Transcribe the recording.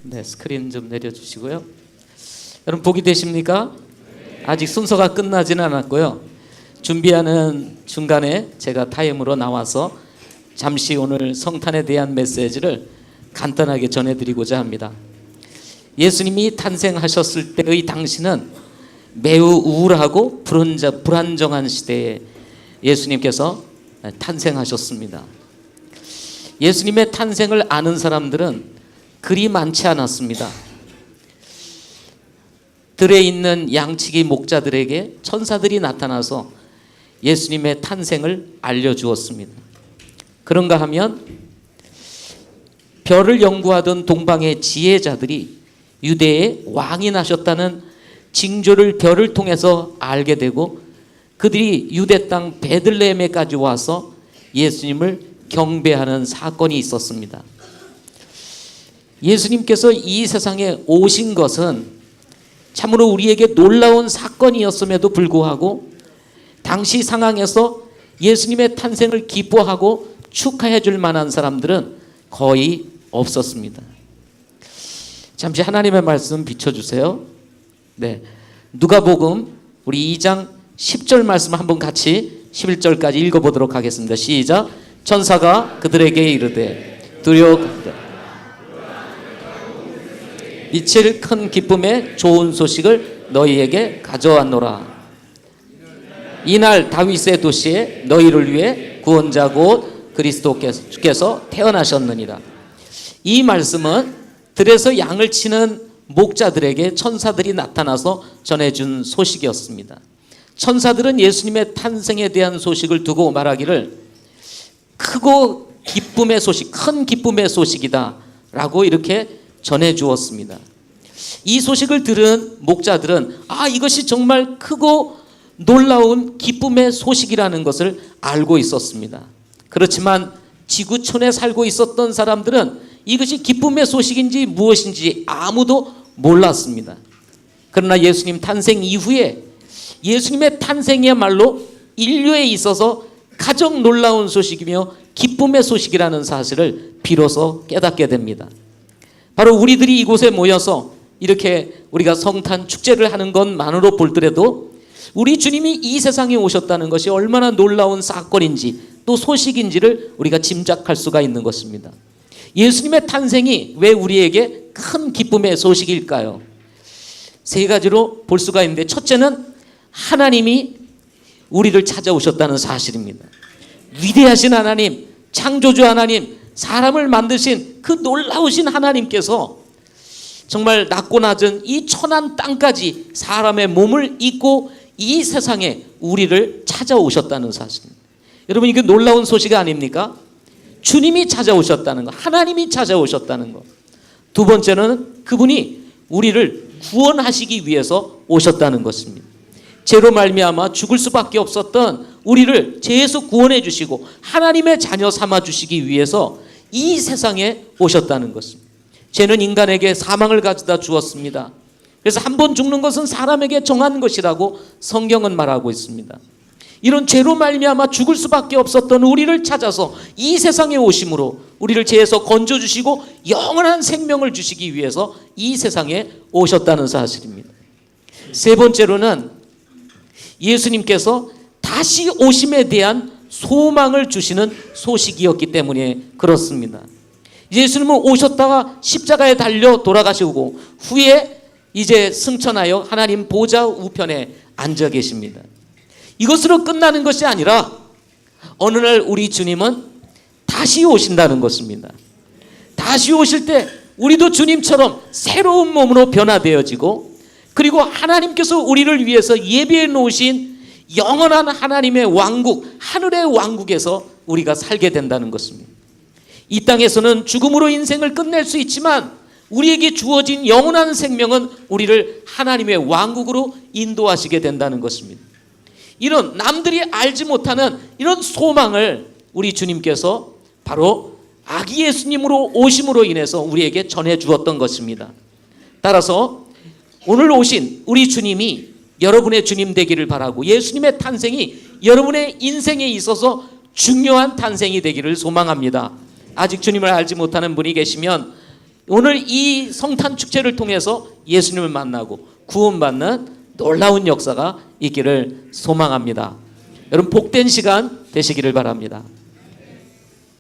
네, 스크린 좀 내려주시고요. 여러분 보기 되십니까? 아직 순서가 끝나지는 않았고요. 준비하는 중간에 제가 타임으로 나와서 잠시 오늘 성탄에 대한 메시지를 간단하게 전해드리고자 합니다. 예수님이 탄생하셨을 때의 당시는 매우 우울하고 불안정한 시대에 예수님께서 탄생하셨습니다. 예수님의 탄생을 아는 사람들은 그리 많지 않았습니다. 들에 있는 양치기 목자들에게 천사들이 나타나서 예수님의 탄생을 알려주었습니다. 그런가 하면 별을 연구하던 동방의 지혜자들이 유대에 왕이 나셨다는 징조를 별을 통해서 알게 되고 그들이 유대 땅 베들레헴에까지 와서 예수님을 경배하는 사건이 있었습니다. 예수님께서 이 세상에 오신 것은 참으로 우리에게 놀라운 사건이었음에도 불구하고 당시 상황에서 예수님의 탄생을 기뻐하고 축하해 줄 만한 사람들은 거의 없었습니다. 잠시 하나님의 말씀 비춰주세요. 네, 누가복음 우리 2장 10절 말씀 한번 같이 11절까지 읽어보도록 하겠습니다. 시작. 천사가 그들에게 이르되 두려워 이칠 큰 기쁨의 좋은 소식을 너희에게 가져왔노라. 이날 다윗의 도시에 너희를 위해 구원자 곧 그리스도께서 태어나셨느니라. 이 말씀은 들에서 양을 치는 목자들에게 천사들이 나타나서 전해준 소식이었습니다. 천사들은 예수님의 탄생에 대한 소식을 두고 말하기를 크고 기쁨의 소식, 큰 기쁨의 소식이다 라고 이렇게 전해주었습니다. 이 소식을 들은 목자들은 이것이 정말 크고 놀라운 기쁨의 소식이라는 것을 알고 있었습니다. 그렇지만 지구촌에 살고 있었던 사람들은 이것이 기쁨의 소식인지 무엇인지 아무도 몰랐습니다. 그러나 예수님 탄생 이후에 예수님의 탄생이야말로 인류에 있어서 가장 놀라운 소식이며 기쁨의 소식이라는 사실을 비로소 깨닫게 됩니다. 바로 우리들이 이곳에 모여서 이렇게 우리가 성탄 축제를 하는 것만으로 볼더라도 우리 주님이 이 세상에 오셨다는 것이 얼마나 놀라운 사건인지 또 소식인지를 우리가 짐작할 수가 있는 것입니다. 예수님의 탄생이 왜 우리에게 큰 기쁨의 소식일까요? 세 가지로 볼 수가 있는데, 첫째는 하나님이 우리를 찾아오셨다는 사실입니다. 위대하신 하나님, 창조주 하나님, 사람을 만드신 그 놀라우신 하나님께서 정말 낮고 낮은 이 천한 땅까지 사람의 몸을 입고 이 세상에 우리를 찾아오셨다는 사실입니다. 여러분, 이게 놀라운 소식 아닙니까? 주님이 찾아오셨다는 것, 하나님이 찾아오셨다는 것. 두 번째는 그분이 우리를 구원하시기 위해서 오셨다는 것입니다. 죄로 말미암아 죽을 수밖에 없었던 우리를 죄에서 구원해 주시고 하나님의 자녀 삼아 주시기 위해서 이 세상에 오셨다는 것입니다. 죄는 인간에게 사망을 가져다 주었습니다. 그래서 한 번 죽는 것은 사람에게 정한 것이라고 성경은 말하고 있습니다. 이런 죄로 말미암아 죽을 수밖에 없었던 우리를 찾아서 이 세상에 오심으로 우리를 죄에서 건져주시고 영원한 생명을 주시기 위해서 이 세상에 오셨다는 사실입니다. 세 번째로는 예수님께서 다시 오심에 대한 소망을 주시는 소식이었기 때문에 그렇습니다. 예수님은 오셨다가 십자가에 달려 돌아가시고 후에 이제 승천하여 하나님 보좌 우편에 앉아 계십니다. 이것으로 끝나는 것이 아니라 어느 날 우리 주님은 다시 오신다는 것입니다. 다시 오실 때 우리도 주님처럼 새로운 몸으로 변화되어지고, 그리고 하나님께서 우리를 위해서 예비해 놓으신 영원한 하나님의 왕국, 하늘의 왕국에서 우리가 살게 된다는 것입니다. 이 땅에서는 죽음으로 인생을 끝낼 수 있지만 우리에게 주어진 영원한 생명은 우리를 하나님의 왕국으로 인도하시게 된다는 것입니다. 이런 남들이 알지 못하는 이런 소망을 우리 주님께서 바로 아기 예수님으로 오심으로 인해서 우리에게 전해 주었던 것입니다. 따라서 오늘 오신 우리 주님이 여러분의 주님 되기를 바라고, 예수님의 탄생이 여러분의 인생에 있어서 중요한 탄생이 되기를 소망합니다. 아직 주님을 알지 못하는 분이 계시면 오늘 이 성탄 축제를 통해서 예수님을 만나고 구원받는 놀라운 역사가 있기를 소망합니다. 여러분 복된 시간 되시기를 바랍니다.